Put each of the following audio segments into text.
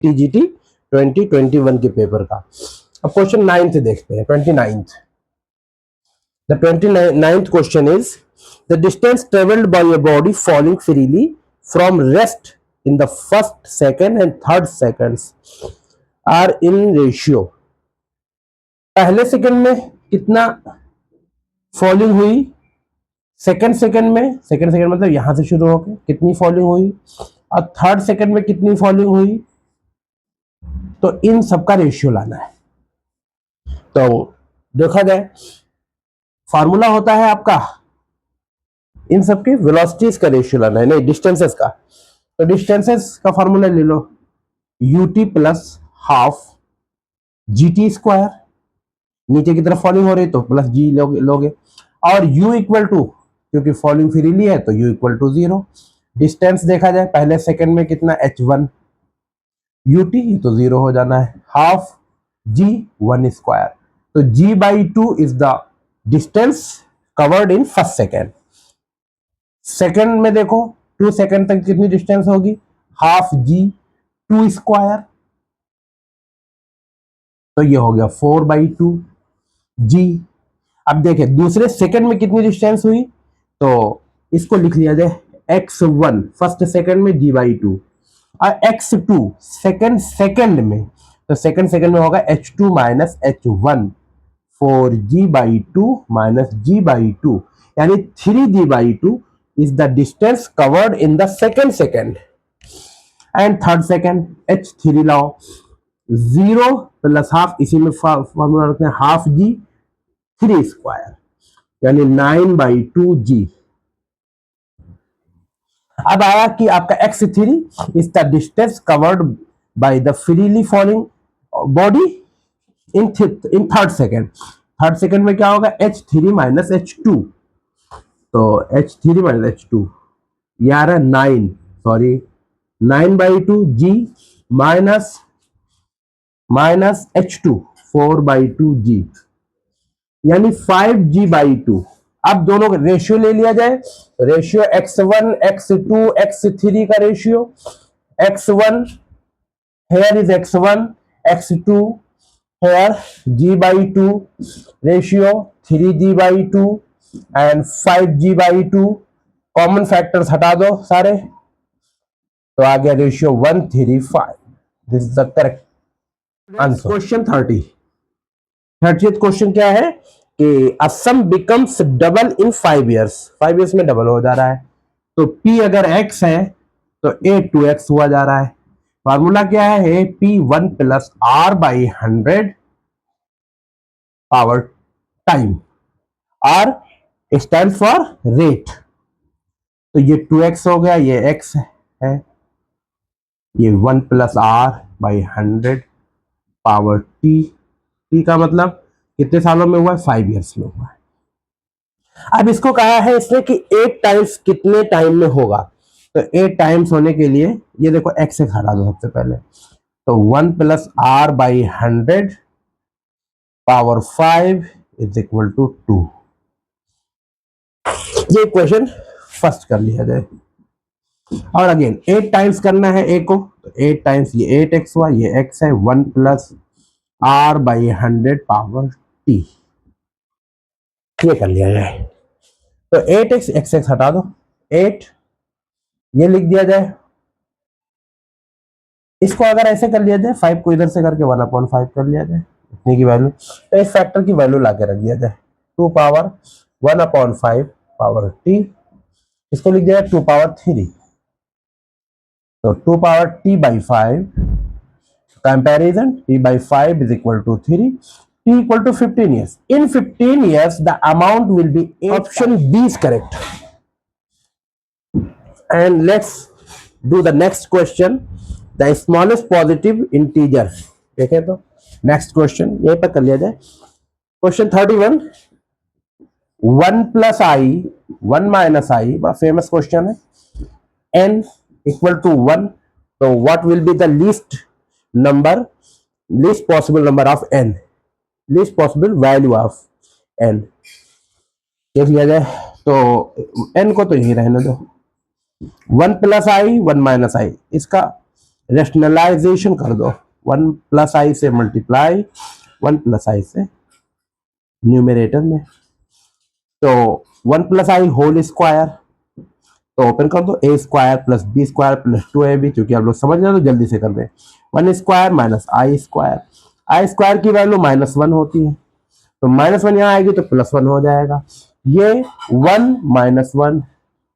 TGT 2021 के paper का। अब क्वेश्चन 9th देखते हैं, 29th। The 29th question is the distance travelled by a body falling freely from rest in the first, second and third seconds are in ratio। पहले second में कितना falling हुई, second second मतलब यहां से शुरू होकर कितनी फॉलिंग हुई, और थर्ड सेकंड में कितनी फॉलिंग हुई, तो इन सबका रेशियो लाना है। तो देखा जाए, फार्मूला होता है आपका इन सबके वेलोसिटीज का रेशियो लाना है, नहीं डिस्टेंसेस का। तो डिस्टेंसेस का फार्मूला ले लो, u t plus half g t square, नीचे की तरफ फॉलिंग हो रही तो प्लस जी लोगे, और u इक्वल टू, क्योंकि फॉलिंग फ्रीली है तो u इक्वल टू 0। डिस्टेंस देखा जाए पहले सेकंड में कितना h1 ut, ये तो 0 हो जाना है, हाफ g 1 स्क्वायर। तो g by 2 is the distance covered in first second. Second में देखो 2 सेकेंड तक कितनी डिस्टेंस होगी, हाफ g 2 स्क्वायर, तो ये हो गया 4 बाई 2 g। अब देखें दूसरे सेकंड में कितनी डिस्टेंस हुई, तो इसको लिख लिया जाए x1 फर्स्ट सेकंड में g बाई 2, और x2 सेकंड में, तो सेकंड में होगा h2 minus h1, 4g by 2 minus g by 2, यानी 3g by 2 is the distance covered in the second and third second। h3 लाओ, 0 प्लस हाफ, इसी में फॉर्मूला रखते हैं हाफ g 3 स्क्वायर, यानी 9 बाई 2 g। अब आया कि आपका x3 is the distance covered by the freely falling body in third second में क्या होगा, h3 माइनस h2, तो h3 माइनस h2 ये आ रहा है 9, sorry 9 by 2 g minus h2 4 by 2 g, यानी 5g बाई 2। अब दोनों का रेशियो ले लिया जाए, रेशियो x1 x2 x3 का ratio, x1 here is x1, x2 here g by 2, ratio 3g by 2 and 5g by 2, common factors हटा दो सारे, तो आ गया ratio 1:3:5। This is the correct answer. Question 30th question क्या है कि a sum becomes double in 5 years, 5 years में डबल हो जा रहा है, तो p अगर x है तो a 2x हुआ जा रहा है। फार्मूला क्या है, p 1 plus r by 100 power time, r stand for rate, तो ये 2x हो गया, ये x है, ये 1 plus r by 100 power t का मतलब कितने सालों में हुआ है, 5 years में हुआ है। अब इसको कहा है इसने कि 8 टाइम्स कितने टाइम में होगा, तो 8 टाइम्स होने के लिए ये देखो x से हटा दो सबसे पहले, तो 1 plus r by 100 power 5 is equal to 2। ये क्वेश्चन फर्स्ट कर लिया जाए, और अगेन 8 टाइम्स करना है a को, तो 8 टाइम्स ये 8x हुआ, ये x है, 1 plus r by 100 power t, ये कर लिया जाए। तो 8x x हटा दो, 8 ये लिख दिया जाए, इसको अगर ऐसे कर लिया जाए 5 को इधर से करके 1/5 कर लिया जाए, इतनी की वैल्यू, तो इस फैक्टर की वैल्यू लाके रख दिया जाए, 2 पावर 1/5 पावर t, इसको लिख दिया जाए 2 पावर 3, तो 2 power t by 5, comparison t by 5 is equal to 3, t equal to 15 years। In 15 years the amount will be 8। Option B is correct। And let's do the next question, the smallest positive integer। देखें तो next question यहीं पर कर लिया जाए, question 31, 1 plus आई 1 minus आई, बड़ा famous question है, n equal to 1, तो what will be the least possible number of n, least possible value of n, देख लिया जाए, तो n को तो यही रहने दो, 1 प्लस आई 1 माइनस आई, इसका रेशनलाइजेशन कर दो, 1 प्लस आई से मल्टीप्लाई 1 प्लस आई से न्यूमरेटर में, तो 1 प्लस आई होल स्क्वायर, तो ओपन कर दो a square plus B square plus 2ab, क्योंकि आप लोग समझ रहे हो तो जल्दी से कर दें, 1 स्क्वायर माइनस आई स्क्वायर की वैल्यू -1 होती है, तो -1 यहाँ आएगी तो +1 हो जाएगा। ये 1 -1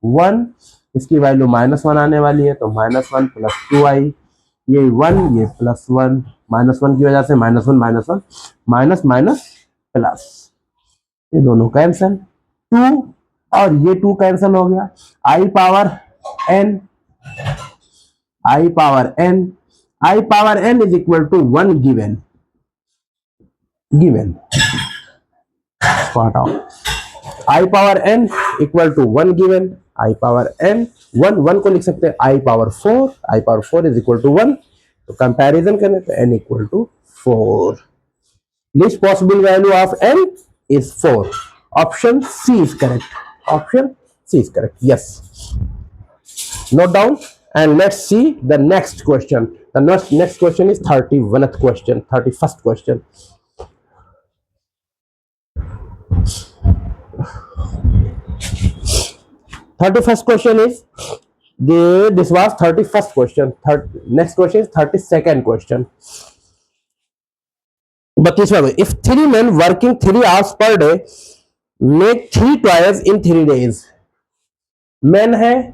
1, इसकी वैल्यू -1 आने वाली है, तो -1 प्लस 2i, ये 1 ये +1, -1 की वजह से -1 -1 माइनस माइनस प्लस, ये दोनों कैंसिल, 2 और ये 2 कैंसिल हो गया, i power n is equal to 1 given हटाओ, i power n equal to 1 given, i power n 1 को लिख सकते हैं i power 4 is equal to 1, तो कंपैरिजन करें तो n equal to 4, least possible value of n is 4, option C is correct, yes, note down and let's see the next question. The next question is 31st question. First question is this was 31st question. Next question is 32nd question. 32वां, if 3 men working 3 hours per day make 3 toys in 3 days. men है,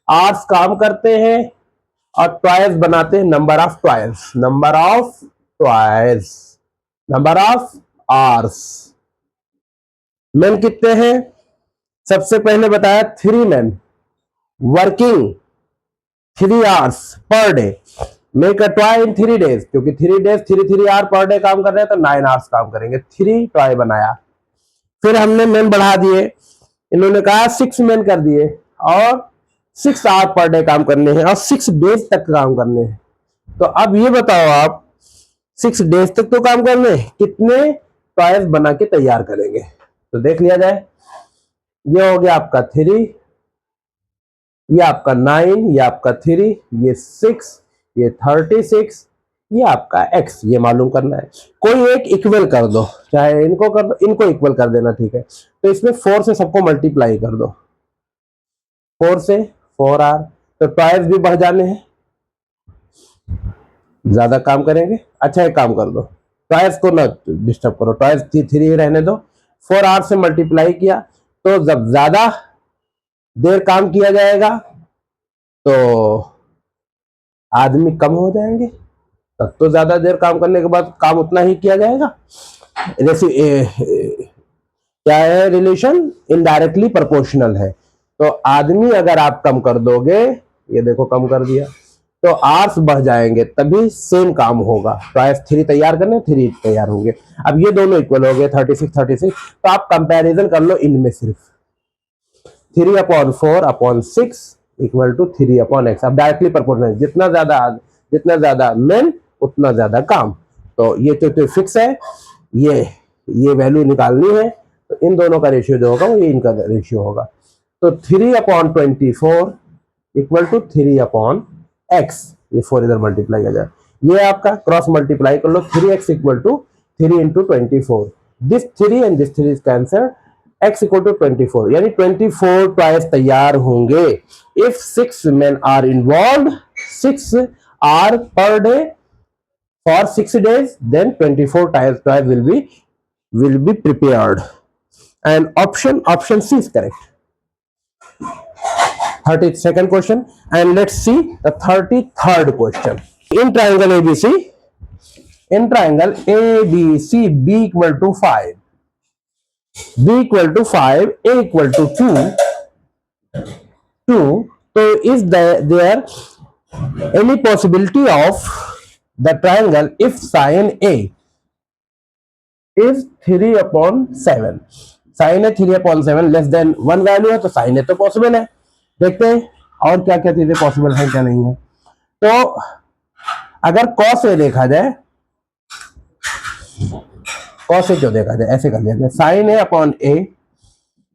hours काम करते हैं और toys बनाते हैं, number of hours, men कितने हैं, सबसे पहले बताया 3 men working 3 hours per day, make a toy in 3 days, क्योंकि 3 days 3 आवर पर डे काम कर रहे हैं तो 9 hours काम करेंगे, 3 टॉय बनाया, फिर हमने men बढ़ा दिए, इन्होंने कहा 6 men कर दिए और 6 आवर पर डे काम करने हैं और 6 days तक काम करने हैं, तो अब ये बताओ आप 6 days तक तो काम करने हैं, कितने टॉयज बना के तैयार करेंगे, तो देख लिया जाए, ये हो गया आपका 3, ये आपका 9, ये आपका 3, ये 6, ये 36, ये आपका x, ये मालूम करना है, कोई एक इक्वल कर दो, चाहे इनको कर दो, इनको इक्वल कर देना, ठीक है, तो इसमें 4 से सबको मल्टीप्लाई कर दो, 4 से 4r, तो टॉयज भी बढ़ जाने हैं, ज्यादा काम करेंगे, अच्छा एक काम कर दो, टॉयज को ना डिस्टर्ब करो, टॉयज 3 रहने दो, 4r से मल्टीप्लाई किया, तो जब ज्यादा देर काम किया जाएगा तो आदमी कम हो जाएंगे, तब तो ज्यादा देर काम करने के बाद काम उतना ही किया जाएगा, जैसे क्या है रिलेशन, इनडायरेक्टली प्रोपोर्शनल है, तो आदमी अगर आप कम कर दोगे, ये देखो कम कर दिया, तो आवर्स बढ़ जाएंगे, तभी सेम काम होगा, तो 3 तैयार करने 3 तैयार होंगे, अब ये दोनों इक्वल हो गए 36, तो आप कंपैरिजन कर लो इनमें, सिर्फ 3/4/6 इक्वल टू 3/x, अब डायरेक्टली प्रोपोर्शनल, जितना ज्यादा मेन उतना ज्यादा काम, तो ये तो फिक्स है, ये वैल्यू निकालनी है, तो इन दोनों का रेशियो जो होगा वो ये इनका रेशियो होगा, तो 3/24 इक्वल टू 3/x, ये 4 इधर मल्टीप्लाई कर जाए, ये आपका क्रॉस मल्टीप्लाई कर लो, 3x equal to 3 × 24, this 3 and this 3 is cancel, x equal to 24, यानी 24 टॉयज तैयार होंगे, if 6 men are involved, 6 hour per day for 6 days, then 24 toys will be prepared, and option C is correct. 32nd question, and let's see the 33rd question. In triangle ABC, B equal to 5, b equal to 5, a equal to 2, so is there any possibility of the triangle if sin A is 3/7, sin A 3/7 less than 1 value है, तो sin A तो possible है, देखते हैं और क्या क्या चीजें पॉसिबल है क्या नहीं है, तो अगर cos A देखा जाए, cos A क्यों देखा जाए, ऐसे कर लिया जाए, sin A/A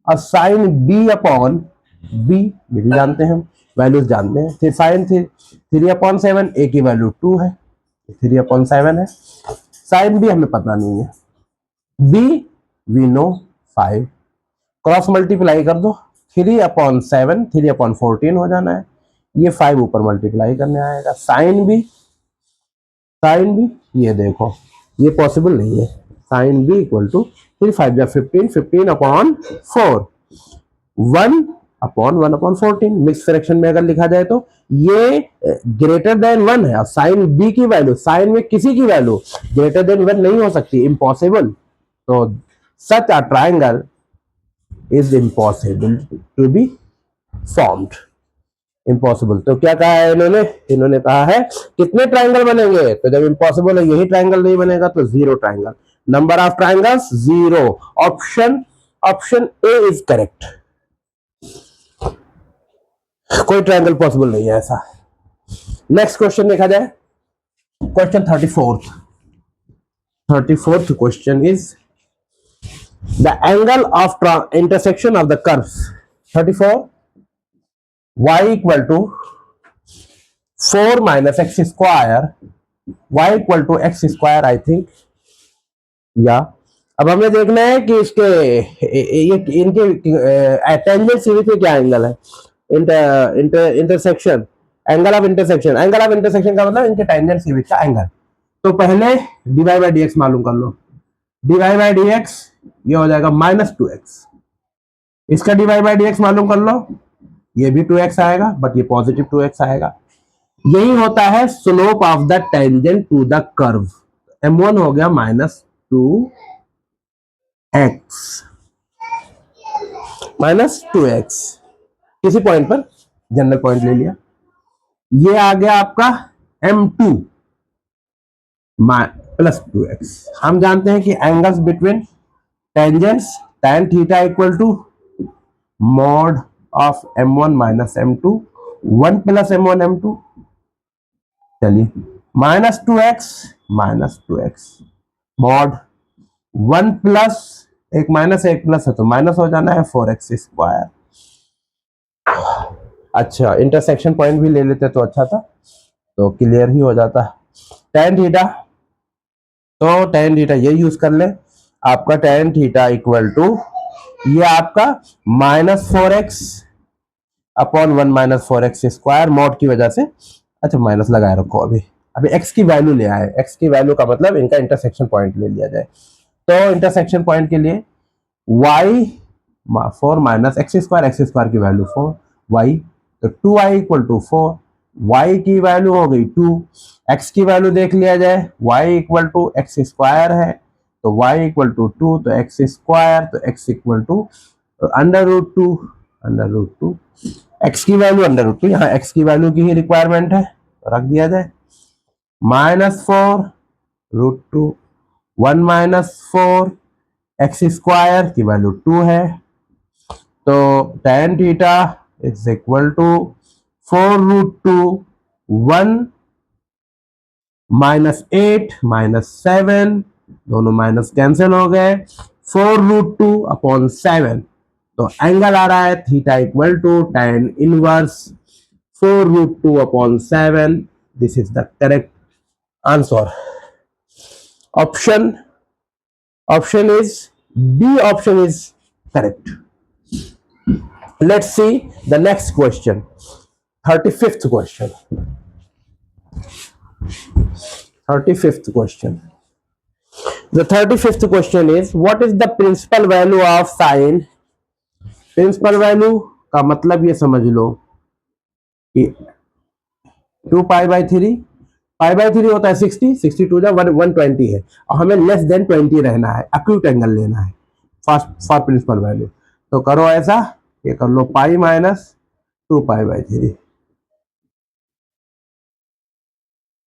और sin B/B, ये भी जानते हैं हम, वैल्यूज जानते हैं। फिर साइन 3/7, ए की वैल्यू 2 है, 3/7 है। साइन बी हमें पता नहीं है, B we know 5, cross multiply कर दो, 3/7 3/14 हो जाना है, ये 5 ऊपर मल्टीप्लाई करने आएगा। साइन बी ये देखो ये पॉसिबल नहीं है, sine B equal to 3 5 15 15/4 1/1/14। Mix fraction में अगर लिखा जाए तो ये ग्रेटर देन 1 है, साइन बी की वैल्यू, साइन में किसी की वैल्यू ग्रेटर देन 1 नहीं हो सकती, इम्पॉसिबल। तो such a triangle is impossible to be formed, impossible. तो क्या कहा है इन्होंने कहा है कितने ट्राइंगल बनेंगे, तो जब इम्पॉसिबल है यही ट्राइंगल नहीं बनेगा तो 0 triangle. Number of triangles 0, option A is correct, कोई ट्राइंगल पॉसिबल नहीं है ऐसा। नेक्स्ट क्वेश्चन देखा जाए, question 34th question is the angle of intersection of the curves 34 y equal to 4 minus x square, y equal to x square I think, या अब हमें देखना है कि इसके ये इनके टेंजेंट सीरीज में क्या एंगल है, इंटरसेक्शन, एंगल ऑफ इंटरसेक्शन का मतलब इनके टेंजेंट सीरीज का एंगल। तो पहले dy बाई dx मालूम कर लो, dy बाई dx ये हो जाएगा -2x, इसका dy बाई dx मालूम कर लो, ये भी 2x आएगा बट ये पॉजिटिव 2x आएगा। यही होता है slope of the tangent to the curve, m1 हो गया -2x किसी पॉइंट पर जनरल पॉइंट ले लिया, ये आ गया आपका m2 +2x। हम जानते हैं कि angles between tangents tan theta equal to mod of m1 minus m2 1 + m1 m2, चलिए -2x मॉड 1 प्लस एक माइनस एक प्लस है तो माइनस हो जाना है 4x स्क्वायर। अच्छा इंटरसेक्शन पॉइंट भी ले लेते तो अच्छा था, तो क्लियर ही हो जाता। tan थीटा, तो tan थीटा ये यूज कर ले, आपका tan थीटा इक्वल टू ये आपका -4x upon 1 - 4x square mod की वजह से, अच्छा माइनस लगाए रखो, अभी x की वैल्यू ले आए, x की वैल्यू का मतलब इनका इंटरसेक्शन पॉइंट ले लिया जाए। तो इंटरसेक्शन पॉइंट के लिए y 4 माइनस एक्स स्क्वायर की वैल्यू 4 y, तो 2y इक्वल टू 4, y की वैल्यू हो गई 2, x की वैल्यू देख लिया जाए, y equal to x square है तो y इक्वल टू 2, तो एक्स स्क्वायर, तो x इक्वल टू √2 x की वैल्यू √2, यहाँ x की वैल्यू की ही रिक्वायरमेंट है तो रख दिया जाए, -4 √2 1 - 4 एक्स स्क्वायर की वैल्यू 2 है, तो tan theta is equal to 4 √2 1 -8 -7, दोनों माइनस कैंसिल हो गए, 4 √2 7, तो एंगल आ रहा है theta equal to tan inverse 4 √2 7। This is the correct answer. Option is B, option is correct. Let's see the next question, 35th question. 35th question. The 35th question is what is the principal value of sine? Principal value का मतलब ये समझ लो कि 2π/3, π/3 होता है 60, 62 120 है और हमें लेस देन 20 रहना है, एक्यूट एंगल लेना है फॉर प्रिंसिपल वैल्यू। तो करो ऐसा, ये कर लो पाई माइनस 2π/3,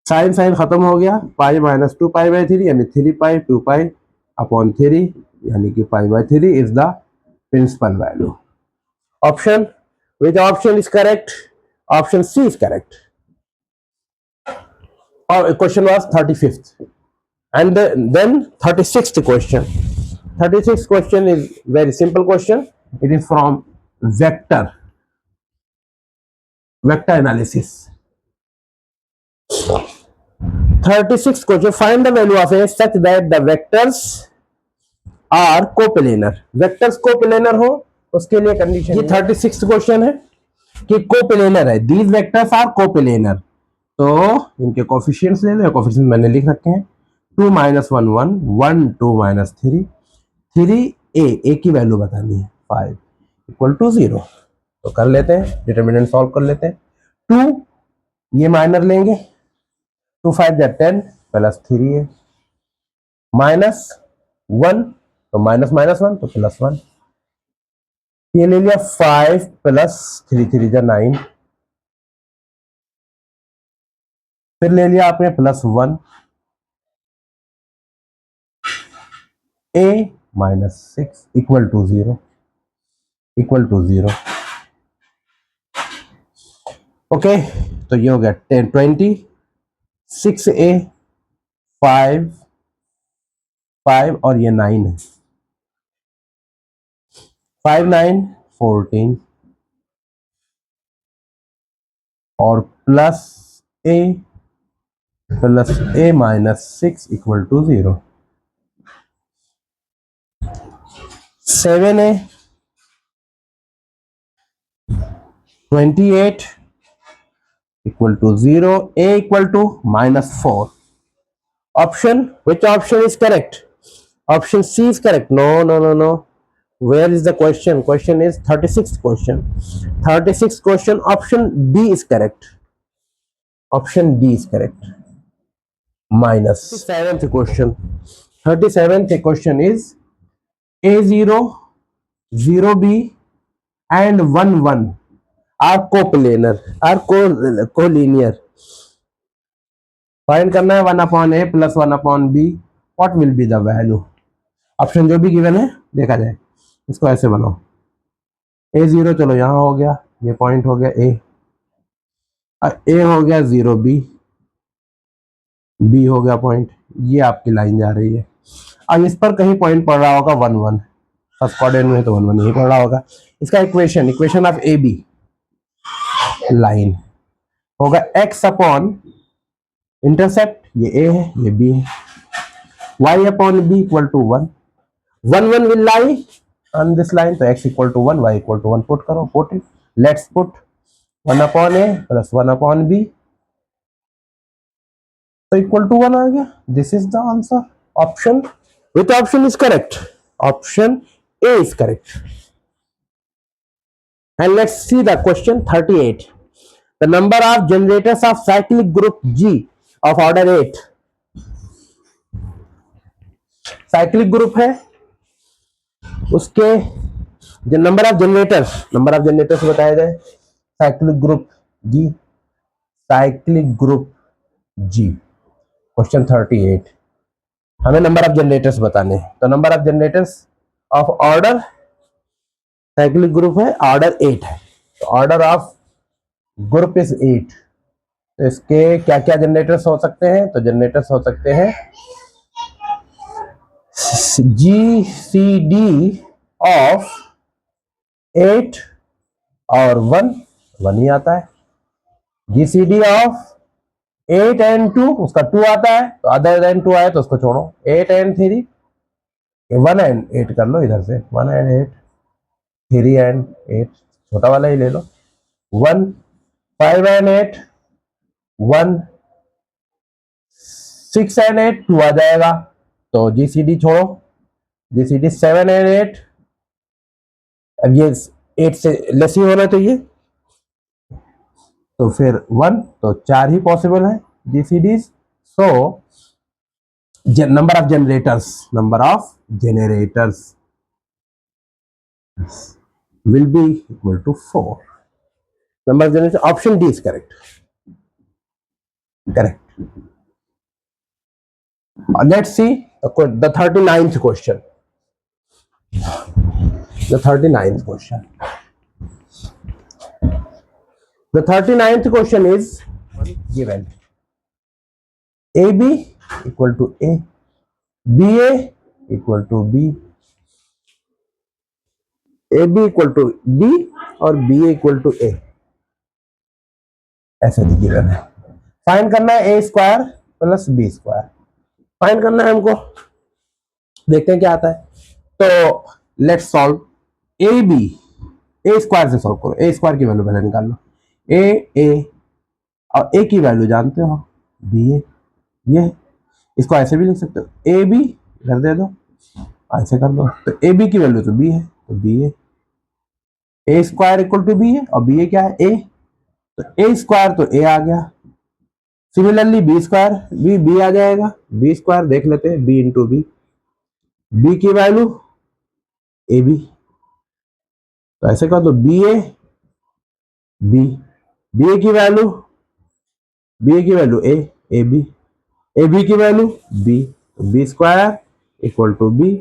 साइन खत्म हो गया, पाई माइनस 2π/3 यानी 3π 2π/3 यानी कि π/3 is the principal value. Option, which option is correct? Option C is correct. Or question was 35th, and then 36th question. 36th question is very simple question. It is from vector. Vector analysis. 36 question, find the value of A such that the vectors are coplanar. Vectors coplanar हो उसके लिए condition, ये 36 question है कि coplanar है, these vectors are coplanar. तो इनके coefficients ले लो, कोफिशिएंट मैंने लिख रखे हैं 2 -1 1 1 2 -3 3 ए की वैल्यू बतानी है 5 इक्वल टू 0। तो कर लेते हैं, डिटर्मिनेंट सॉल्व कर लेते हैं। 2 ये माइनर लेंगे, 2 5 10 प्लस 3 है, -1 तो -1 तो +1, ये ले लिया 5 प्लस 3 3 9, फिर ले लिया आपने +1 a -6 इक्वल टू 0 ओके। तो ये हो गया 10 20 6a 5 5 और ये 9 है, 5 9 14 और plus a -6 equal to 0। 7a 28 equal to 0, a equal to -4. Option, which option is correct? Option C is correct. No. Where is the question? Question is 36th question. 36th question, option D is correct. Option D is correct. Minus. 37th question. 37th question is A0, 0B and 1 1 are coplanar, are collinear. Find करना है 1/a plus 1/b, what will be the value. Option जो भी given है देखा जाए। इसको ऐसे बनाओ, a0 चलो यहां हो गया, ये पॉइंट हो गया a हो गया 0b, b हो गया पॉइंट, ये आपकी लाइन जा रही है। अब इस पर कहीं पॉइंट पड़ रहा होगा 1 1, फर्स्ट क्वाड्रेंट में तो 1 1 नहीं पड़ रहा होगा। इसका equation of A B line होगा x अपॉन इंटरसेप्ट, ये a है ये b है, y upon b equal to 1 1 1 will lie on this line, तो x equal to 1 y equal to 1 put करो, put it, let's put 1 upon a plus 1 upon b, तो equal to 1 आ गया। This is the answer. Option, which option is correct? Option a is correct. And let's see the question 38. The number of generators of cyclic group G of order 8. Cyclic group है, उसके number of generators बताया जाए। Cyclic group G, question 38, हमें number of generators बताने हैं। तो number of generators of order, cyclic group है, order 8 है, तो ऑर्डर ऑफ ग्रुप इज 8। तो इसके क्या क्या जनरेटर्स हो सकते हैं? तो जनरेटर्स हो सकते हैं GCD ऑफ 8 और 1 ही आता है। GCD ऑफ 8 and 2, उसका 2 आता है, तो अदर देन 2 आए तो उसको छोड़ो। 8 and 3, 1 and 8 कर लो इधर से, 1 and 8, 3 and 8, छोटा वाला ही ले लो। 1 5 and 8, 1 6 and 8, 2 आ जाएगा, तो GCD छोड़ो, GCD 7 and 8, अब ये 8 से लेस ही होना चाहिए, तो फिर 1, तो 4 ही पॉसिबल है GCDs। So number of generators will be equal to 4. Number of generators, option D is correct. Let's see the 39th question. The 39th question is given. AB equal to A, BA equal to B, AB equal to B और BA equal to A। ऐसे given है। Find करना है A square plus B square, find करना है हमको। देखते हैं क्या आता है। तो let's solve A B, A square से सॉल्व करो, ए स्क्वायर की वैल्यू पहले निकाल लो। ए और ए की वैल्यू जानते हो, बी ए, ये इसको ऐसे भी लिख सकते हो, ए बी इधर दे दो, ऐसे कर दो, तो ए बी की वैल्यू तो बी है, तो B A square equal to B है, और बी ए क्या है ए, तो ए स्क्वायर तो ए आ गया। सिमिलरली बी स्क्वायर भी बी आ जाएगा, बी स्क्वायर देख लेते हैं, बी इंटू बी, बी की वैल्यू ए बी, तो ऐसे कर दो B A B, B A की वैल्यू, बी ए की value A B, A B की वैल्यू बी, तो B square equal to B,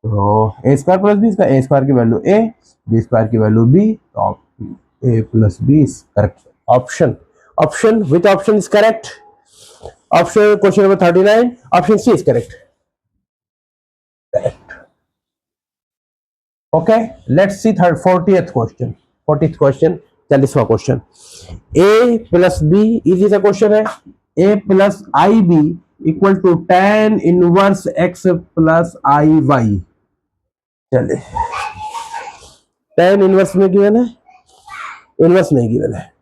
तो A square plus B square, A square की वैल्यू ए, बी स्क्वायर की value B, तो ए plus B is correct option. Option which option is correct? Option question number 39, option C is correct. Okay, let's see third 40th question, 40th question, 40वां question. A plus B, easy सा question है। A plus I B equal to tan inverse X plus I Y. चलिए, tan inverse में given है, inverse नहीं given है,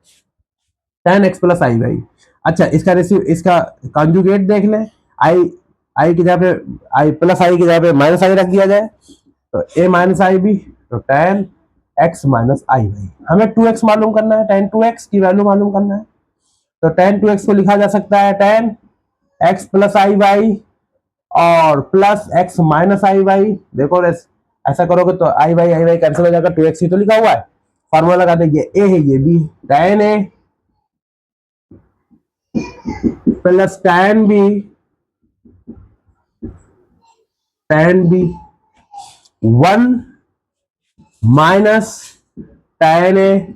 tan X plus I Y. अच्छा, इसका रेशियो, इसका कॉन्जुगेट देख लें, आई की जगह पे, आई प्लस आई की जगह पे माइनस आई रख दिया जाए, तो ए माइनस आई बी, तो tan एक्स माइनस आई वाई। हमें 2x मालूम करना है, tan 2x की वैल्यू मालूम करना है, तो tan 2x को लिखा जा सकता है tan x plus I Y और प्लस x माइनस आई वाई। देखो ऐसा करोगे तो आई वाई कैंसिल हो जाएगा, 2x ही तो लिखा हुआ है, फॉर्मूला लगा देंगे, ए है ये B, tan A plus tan B, tan B 1 minus tan A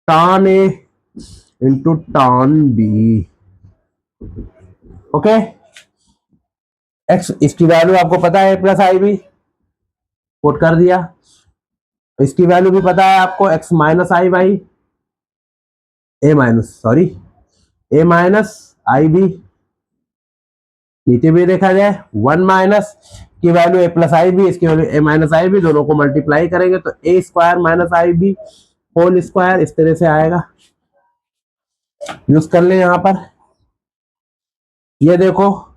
tan A into tan B. Okay, X इसकी वैल्यू आपको पता है प्लस आई बी, कोट कर दिया, इसकी वैल्यू भी पता है आपको एक्स माइनस आई वाई, ए माइनस आई बी, नीचे भी देखा जाए 1 माइनस की value A plus I B, इसकी वैल्यू ए माइनस आई बी, दोनों को मल्टीप्लाई करेंगे तो A square minus I B whole square, इस तरह से आएगा। यूज कर ले यहां पर, ये देखो,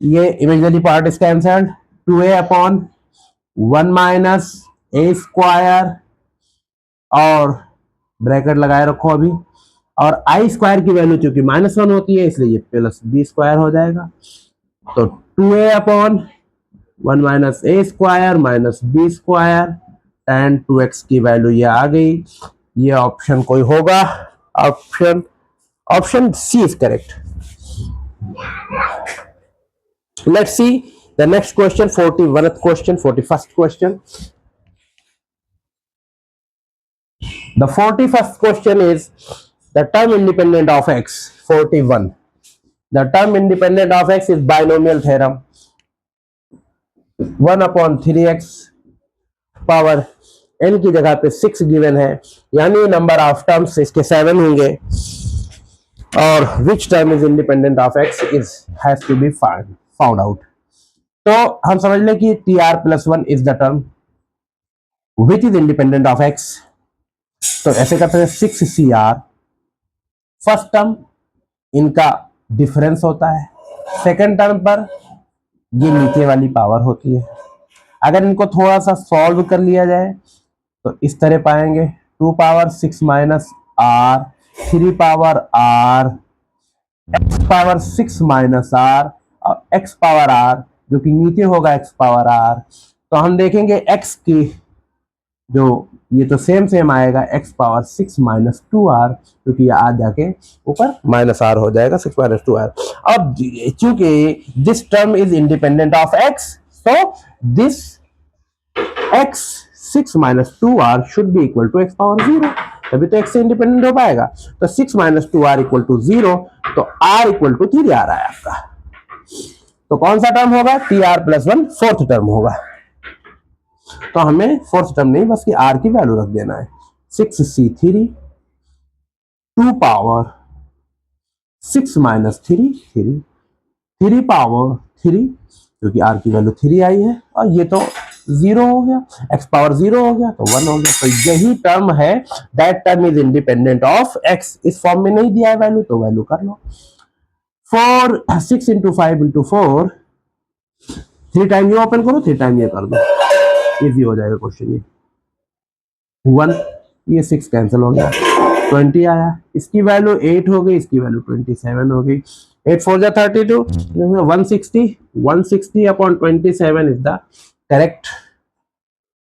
ये imaginary part is cancelled, 2a upon 1 minus A square, और ब्रैकेट लगाए रखो अभी, और आई स्क्वायर की वैल्यू चूंकि -1 होती है इसलिए ये प्लस बी स्क्वायर हो जाएगा, तो 2a upon 1 minus A square minus B square, tan 2x की वैल्यू ये आ गई। ये ऑप्शन कोई होगा, option C is correct. Let's see the next question, 41st question, 41st question. The 41st question is the term independent of x, 41. The term independent of x is binomial theorem, 1 upon 3x power n की जगह पे 6 given है, यानी number of terms इसके 7 होंगे, और which term is independent of x is has to be found out. तो हम समझ लें कि tr plus 1 is the term which is independent of x, तो ऐसे करते हैं 6cr, फर्स्ट टर्म इनका डिफरेंस होता है, सेकंड टर्म पर ये नीचे वाली पावर होती है। अगर इनको थोड़ा सा सॉल्व कर लिया जाए तो इस तरह पाएंगे, 2 power 6 minus r, 3 power r, x power 6 minus r, और एक्स पावर आर जो कि नीचे होगा एक्स पावर आर। तो हम देखेंगे एक्स की जो ये तो सेम आएगा, एक्स पावर 6 माइनस 2r, क्योंकि ये आ जाके ऊपर माइनस आर हो जाएगा, 6 माइनस 2r। अब चूंकि this term is independent of x, so this x 6 minus 2r should be equal to x power 0, तभी तो x से इंडिपेंडेंट हो पाएगा। तो 6 माइनस 2r इक्वल टू 0, तो r इक्वल टू 3 आ रहा है आपका। तो कौन सा टर्म होगा? tr प्लस 1 फोर्थ टर्म होगा। तो हमें फोर्थ टर्म नहीं, बस की r की वैल्यू रख देना है, 6c3 2 पावर 6 माइनस 3 3 3 पावर 3, क्योंकि r की वैल्यू 3 आई है, और ये तो 0 हो गया, x पावर 0 हो गया तो 1 हो गया। तो यही टर्म है, that term is independent of x। इस फॉर्म में नहीं दिया है वैल्यू तो वैल्यू कर लो। 4 6 इंटू 5 इंटू 4, 3 टाइम ये ओपन करो, 3 टाइम ये कर दो, इजी हो जाएगा क्वेश्चन। ये 1, ये 6 कैंसिल हो गया, 20 आया, इसकी वैल्यू 8 हो गई, इसकी वैल्यू 27 हो गई। 8 4 जा 32, 160, 160 upon 27 is the correct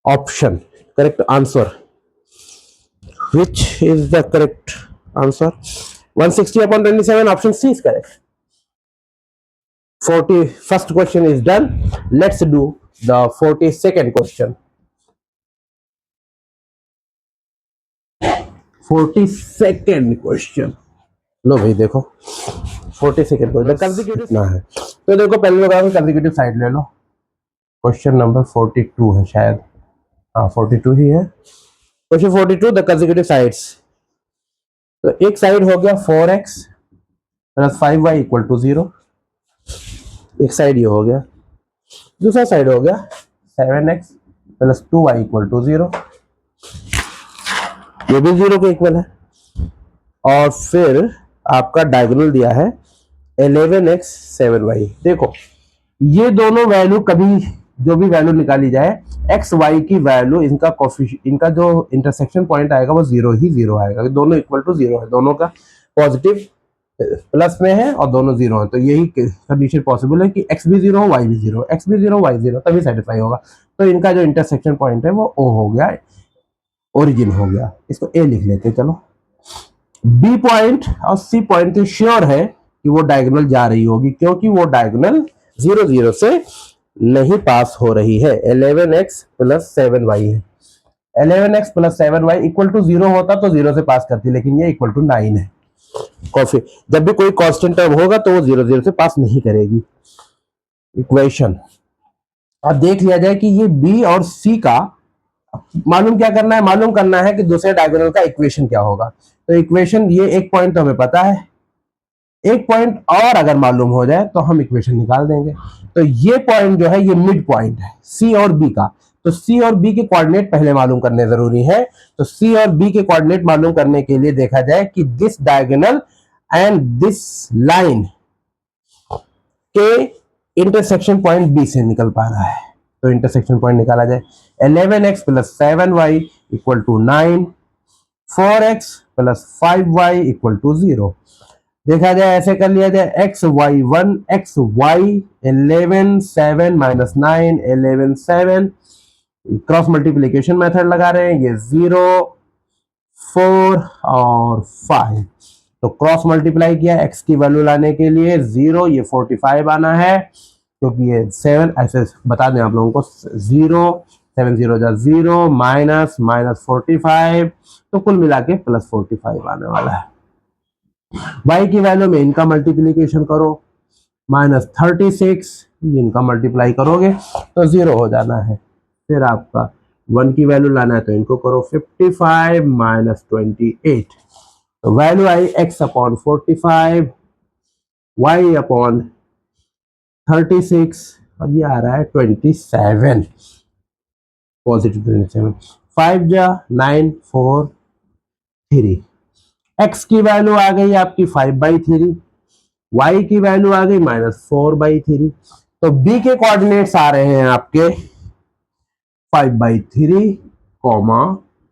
option, correct answer. Which is the correct answer? 160 upon 27, option C is correct. 41st question is done. Let's do the 42nd question. 42nd question. लो भाई देखो 42nd क्वेश्चन कंसेक्यूटिव ना है, तो देखो पहले लोग consecutive side ले लो। Question number 42 है शायद, हाँ 42 ही है। Question 42, the consecutive sides. तो एक साइड हो गया 4x plus 5y equal to 0, एक साइड ये हो गया। दूसरा साइड हो गया 7x plus 2y equal to 0, ये भी 0 के इक्वल है। और फिर आपका डायगोनल दिया है 11x 7y। देखो ये दोनों वैल्यू कभी जो भी वैल्यू निकाली जाए, एक्स वाई की वैल्यू, इनका जो इंटरसेक्शन पॉइंट आएगा वो 0 ही 0 आएगा, दोनों इक्वल टू 0 है, दोनों का पॉजिटिव प्लस में है और दोनों 0 है। तो यही कंडीशन पॉसिबल है कि x भी 0 हो y भी 0, x भी 0 y 0, तभी सेटिस्फाई होगा। तो इनका जो इंटरसेक्शन पॉइंट है वो O हो गया, ओरिजिन हो गया। इसको A लिख लेते हैं। चलो B पॉइंट और C पॉइंट तो श्योर है कि वो डायगोनल जा रही होगी, क्योंकि वो डायगोनल 0 0 से नहीं पास हो रही है। 11x प्लस 7y है, 11x plus 7y equal to 0 होता तो 0 से पास करती, लेकिन ये इक्वल टू 9 है। कॉफी जब भी कोई कांस्टेंट टर्म होगा तो वो 0 0 से पास नहीं करेगी इक्वेशन। अब देख लिया जाए कि ये B और C का मालूम क्या करना है, मालूम करना है कि दूसरे डायगोनल का इक्वेशन क्या होगा। तो इक्वेशन ये एक पॉइंट तो हमें पता है, एक पॉइंट और अगर मालूम हो जाए तो हम इक्वेशन निकाल देंगे। तो ये पॉइंट जो है ये मिड पॉइंट है सी और बी का। तो सी और बी के कोऑर्डिनेट पहले मालूम करने जरूरी है। तो सी और बी के कोऑर्डिनेट मालूम करने के लिए देखा जाए कि this diagonal and this line के इंटरसेक्शन पॉइंट बी से निकल पा रहा है। तो इंटरसेक्शन पॉइंट निकाला जाए, 11x plus 7y equal to 9, 4x plus 5y equal to 0। देखा जाए ऐसे कर लिया जाए, x y 1 x y 11 7 minus 9 11 7, cross multiplication method लगा रहे हैं, ये 0 4 और 5। तो क्रॉस मल्टीप्लाई किया एक्स की वैल्यू लाने के लिए 0, ये 45 आना है, क्योंकि ये 7 ऐसे बता दें आप लोगों को, 0 7 0 जा 0 माइनस माइनस 45, तो कुल मिला के प्लस 45 आने वाला है। y की वैल्यू में इनका मल्टीप्लीकेशन करो, माइनस 36, इनका मल्टीप्लाई करोगे तो 0 हो जाना है। फिर आपका 1 की वैल्यू लाना है तो इनको करो 55 माइनस 28, तो वैल्यू आई x अपॉन 45 y अपॉन 36 और ये आ रहा है 27, पॉजिटिव 27, 5 जा 9 4 3। x की वैल्यू आ गई आपकी 5/3, y की वैल्यू आ गई -4/3। तो b के कोऑर्डिनेट्स आ रहे हैं आपके 5/3 कॉमा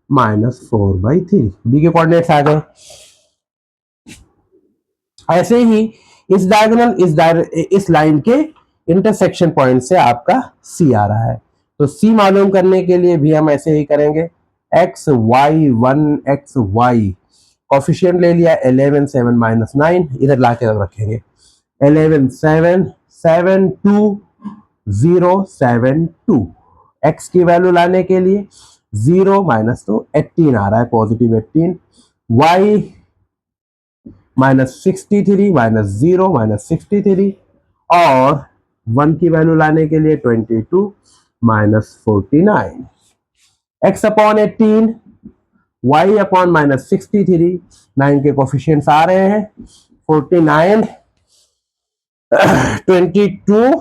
-4/3, b के कोऑर्डिनेट्स आ गए। ऐसे ही इस डायगोनल इस लाइन के इंटरसेक्शन पॉइंट से आपका c आ रहा है। तो c मालूम करने के लिए भी हम ऐसे ही करेंगे, x y 1 x y coefficient ले लिया 11 7 माइनस 9, इधर ला के रखेंगे 11 7 7 2 0 7 2। x की वैल्यू लाने के लिए 0 माइनस तो 18 आ रहा है, positive 18, y minus 63 minus 0 minus 63, और 1 की वैल्यू लाने के लिए 22 minus 49। x upon 18 y upon minus 63, 9 के कोफिशिएंट्स आ रहे हैं 49, 22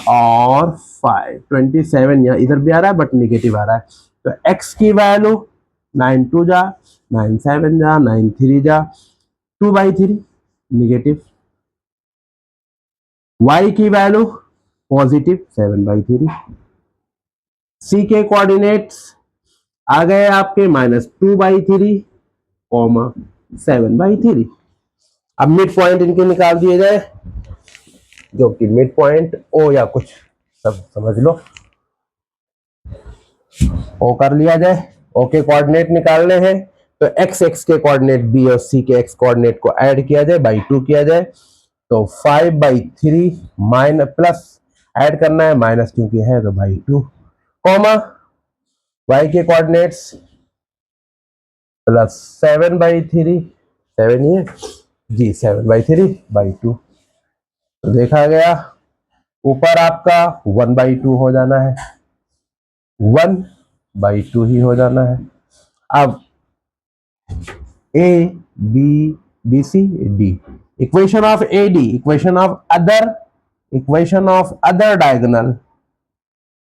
और 5, 27 यहाँ इधर भी आ रहा है बट निगेटिव आ रहा है। तो x की वैल्यू 9 2 जा, 9 7 जा, 9 3 जा, 2/3 निगेटिव। y की वैल्यू पॉजिटिव 7/3। c के कोऑर्डिनेट्स आ गए आपके -2/3, 7/3। अब मिड पॉइंट इनके निकाल दिए जाए, जो कि मिड पॉइंट ओ या कुछ सब समझ लो, ओ कर लिया जाए। ओ के कोऑर्डिनेट निकालने हैं तो x के कोऑर्डिनेट b और c के x कोऑर्डिनेट को ऐड किया जाए, बाई 2 किया जाए, तो 5/3 माइनस प्लस ऐड करना है, माइनस क्योंकि है तो बाई 2, कॉमा y के कोऑर्डिनेट्स प्लस 7/3, 7 ही है जी, 7/3/2। तो देखा गया ऊपर आपका 1/2 हो जाना है, 1/2 ही हो जाना है। अब A B B C D, equation of A D, equation of other diagonal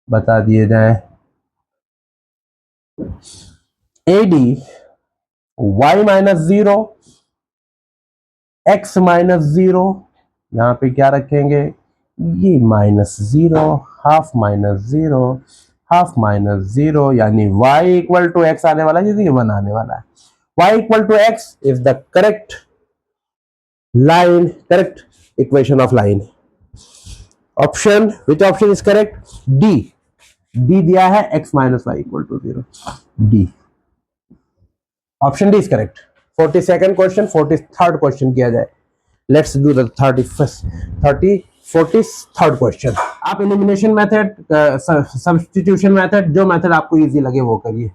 बता दिए जाए। ए डी y-0 x-0, यहां पे क्या रखेंगे, ये -0, हाफ -0, हाफ -0, यानी y इक्वल टू x आने वाला है, ये 1 आने वाला है। y equal to x is the correct line, correct equation of line. Option, which option is correct? D, D दिया है x minus y equal to 0, D, option D is correct. 42nd question, 43rd question किया जाए। Let's do the 43rd question. आप elimination method, substitution method, जो method आपको easy लगे वो करिए।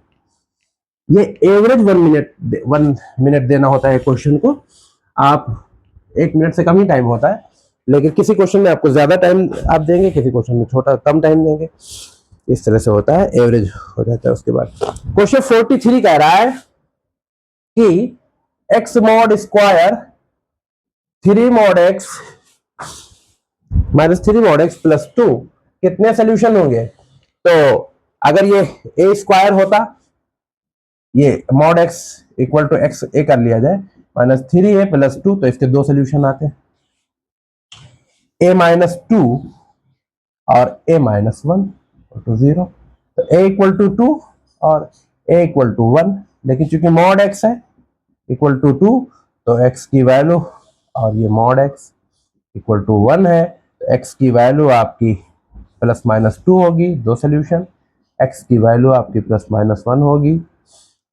ये एवरेज 1 मिनट देना होता है क्वेश्चन को, आप 1 मिनट से कम ही टाइम होता है, लेकिन किसी क्वेश्चन में आपको ज्यादा टाइम आप देंगे, किसी क्वेश्चन में छोटा कम टाइम देंगे, इस तरह से होता है, एवरेज हो जाता है। उसके बाद क्वेश्चन 43 कह रहा है कि x mod square 3 mod x minus 3 mod x plus 2 कितने सोल्यूशन होंगे? तो अगर ये a स्क्वायर होता, ये mod x equal to x a कर लिया जाए, -3a प्लस 2, तो इसके 2 सोल्यूशन आते हैं, a-2 और a-1 टू 0, तो a इक्वल टू 2 और a इक्वल टू 1, लेकिन चूंकि mod x है इक्वल टू 2, तो x की वैल्यू, और ये mod x इक्वल टू 1 है, तो x की वैल्यू आपकी +-2 होगी, 2 सोल्यूशन, x की वैल्यू आपकी +-1 होगी,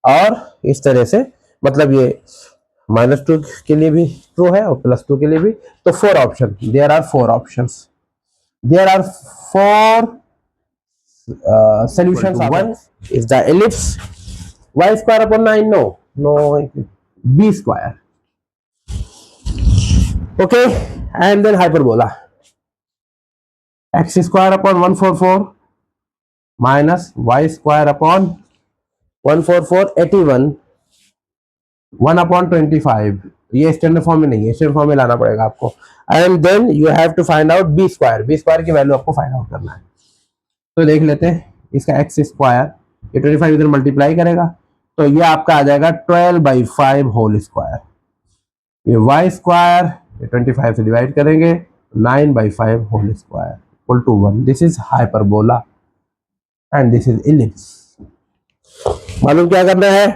और इस तरह से, मतलब ये -2 के लिए भी ट्रू है और +2 के लिए भी। तो 4 option, there are 4 options, there are 4 solutions. 1 is the ellipse, y square upon 9, no, b square, okay, and then hyperbola, x square upon 144 minus y square upon 144, 81, 1/25, ये स्टैंडर्ड फॉर्म में नहीं है, स्टैंडर्ड फॉर्म में लाना पड़ेगा आपको, and then you have to find out b square की value आपको फाइंड आउट करना है। तो देख लेते हैं, इसका एक्स स्क्वायर, ये 25 इधर मल्टीप्लाई करेगा, तो ये आपका आ जाएगा 12/5 होल स्क्वायर, ये y स्क्वायर, ये 25 से डिवाइड करेंगे, 9/5 whole square equal to 1। This is hyperbola and this is ellipse. मालूम क्या करना है?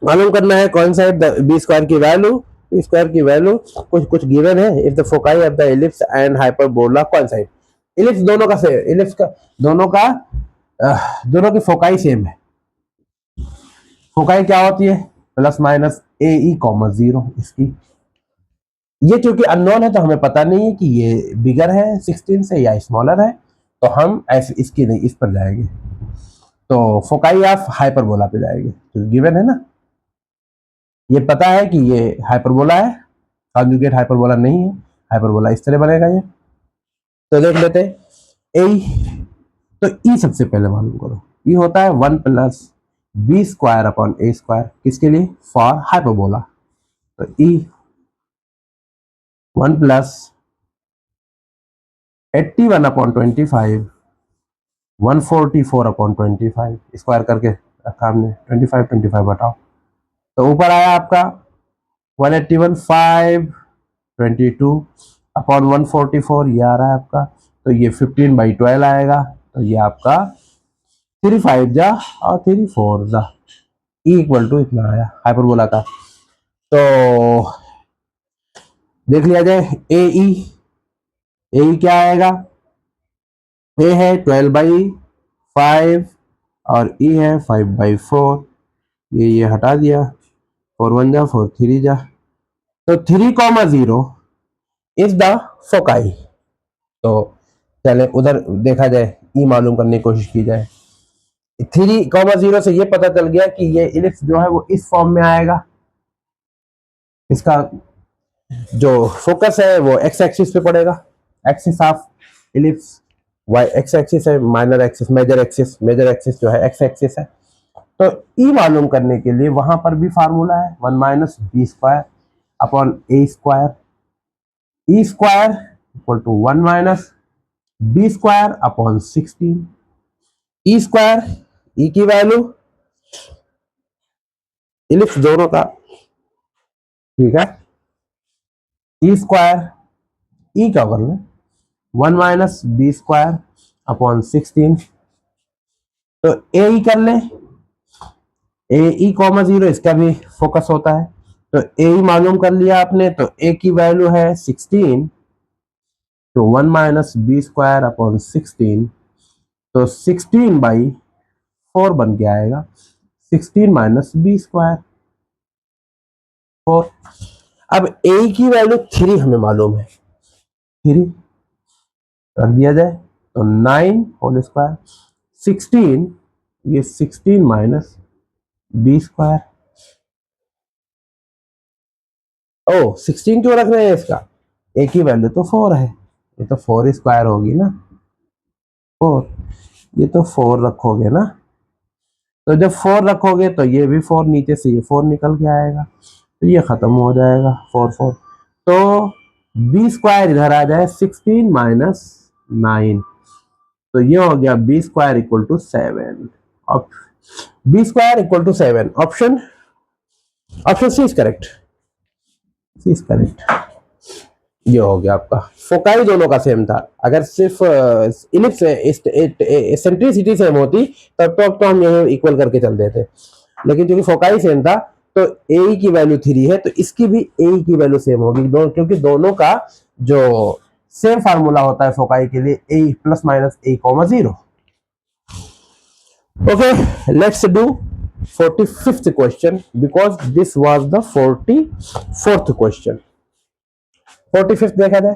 मालूम करना है कौन सा है बी स्क्वायर की वैल्यू, बी स्क्वायर की वैल्यू कुछ गिवन है, if the foci of the ellipse and hyperbola coincide. Ellipse दोनों का सेम, इलिप्स का दोनों की फोकाई सेम है। फोकाई क्या होती है? ±AE, 0 इसकी। ये क्योंकि अननोन है तो हमें पता नहीं है कि ये बिगर है 16 से या स्मॉलर है, तो हम ऐसे इसकी नहीं, इस पर जाएंगे, तो फोकाई ऑफ हाइपरबोला पे जाएंगे, तो गिवन है ना, ये पता है कि ये हाइपरबोला है, कॉन्जुगेट हाइपरबोला नहीं है, हाइपरबोला इस तरह बनेगा ये। तो देख लेते हैं ए, तो ई सबसे पहले मालूम करो, ई होता है 1 + B square upon A square, किसके लिए? For hyperbola. तो ई 1 प्लस 81 अपॉन 25 144 अपॉन 25 स्क्वायर करके रखा हमने, 25 25 बताओ, तो ऊपर आया आपका 181 522 अपॉन 144, ये आ रहा है आपका, तो ये 15/12 आएगा, तो ये आपका 3 5 जा और 3 4 जा, ई इक्वल टू इतना आया हाइपरबोला का। तो देख लिया जाए ए ई क्या आएगा? ए है 12/5 और ई है 5/4, ये हटा दिया, 4 1 जा 4 3 जा, तो 3,0 इज द फोकाई। तो चले उधर देखा जाए, ई मालूम करने की कोशिश की जाए। 3,0 से ये पता चल गया कि ये इलिप्स जो है वो इस फॉर्म में आएगा, इसका जो फोकस है वो एक्स एक्सिस पे पड़ेगा, axis of ellipse y x axis है, माइनर एक्सिस मेजर एक्सिस जो है एक्स एक्सिस है। तो ई मालूम करने के लिए वहां पर भी फार्मूला है 1 minus B square upon A square, E square equal to 1 minus B square upon 16, E square, E की वैल्यू इलिप्स दोनों का, ठीक है, ई स्क्वायर ई का कर लें 1 माइनस बी स्क्वायर अपॉन 16, तो ए ई कर लें, ए ई कॉमा 0 इसका भी फोकस होता है, तो ए ई मालूम कर लिया आपने, तो ए की वैल्यू है 16, तो 1 माइनस बी स्क्वायर अपॉन 16, तो 16/4 बन के आएगा, 16 माइनस बी स्क्वायर 4। अब ए की वैल्यू 3 हमें मालूम है, 3 रख दिया जाए, तो 9 होल स्क्वायर 16, ये 16 माइनस बी स्क्वायर, ओ 16 क्यों रख रहे हैं इसका? ए की वैल्यू तो 4 है, ये तो 4 स्क्वायर होगी ना, 4, ये तो 4 रखोगे ना, तो जब 4 रखोगे तो ये भी 4, नीचे से ये 4 निकल के आएगा, तो ये खत्म हो जाएगा 4 4, तो बी स्क्वायर इधर आ जाए 16 माइनस 9, तो ये हो गया B square equal to 7, B square equal to 7, option C is correct, C is correct. ये हो गया आपका, फोकाई दोनों का सेम था, अगर सिर्फ इलिप्स एसेंट्रिसिटी सेम होती तब तो हम ये इक्वल करके चल देते, लेकिन क्योंकि फोकाई सेम था तो ए की वैल्यू 3 है, तो इसकी भी ए की वैल्यू सेम होगी, क्योंकि दोनों का जो सेम फार्मूला होता है फोकाई के लिए, A plus minus A comma 0। Okay, let's do 45th question, because this was the 44th question. 45th देखा जाए,